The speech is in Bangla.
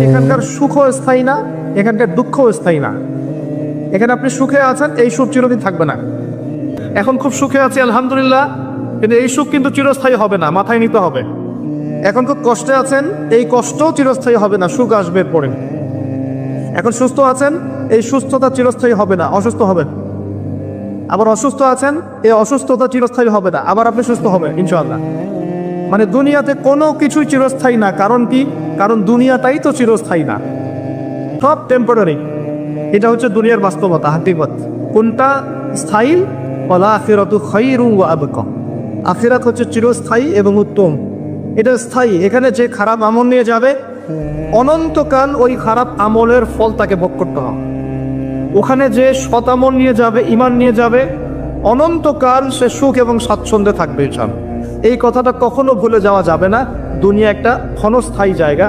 এখানকার সুখও স্থায়ী না, এখানকার দুঃখও স্থায়ী না। এখানে আপনি সুখে আছেন, এই সুখ চিরদিন থাকবে না। এখন খুব সুখে আছি আলহামদুলিল্লাহ, কিন্তু এই সুখ কিন্তু চিরস্থায়ী হবে না, মাথায় নিতে হবে। এখন খুব কষ্টে আছেন, এই কষ্টও চিরস্থায়ী হবে না, সুখ আসবে পরে। এখন সুস্থ আছেন, এই সুস্থতা চিরস্থায়ী হবে না, অসুস্থ হবেন। আবার অসুস্থ আছেন, এই অসুস্থতা চিরস্থায়ী হবে না, আবার আপনি সুস্থ হবেন ইনশাআল্লাহ। মানে দুনিয়াতে কোনো কিছুই চিরস্থায়ী না। কারণ কি? কারণ দুনিয়াটাই তো চিরস্থায়ী না, সব টেম্পোরারি। এটা হচ্ছে দুনিয়ার বাস্তবতা, হাকিকত। কোনটা স্থায়ী? ওয়াল আখিরাতু খায়রুন ওয়া আবকা। আখিরাত হচ্ছে চিরস্থায়ী এবং উত্তম, এটা স্থায়ী। এখানে যে খারাপ আমল নিয়ে যাবে, অনন্তকাল ওই খারাপ আমলের ফল তাকে ভোগ করতে হবে। ওখানে যে সৎ আমল নিয়ে যাবে, ঈমান নিয়ে যাবে, অনন্তকাল সে সুখ এবং স্বাচ্ছন্দ্যে থাকবে ইনশাআল্লাহ। এই কথাটা কখনো ভুলে যাওয়া যাবে না। দুনিয়া একটা ক্ষণস্থায়ী জায়গা।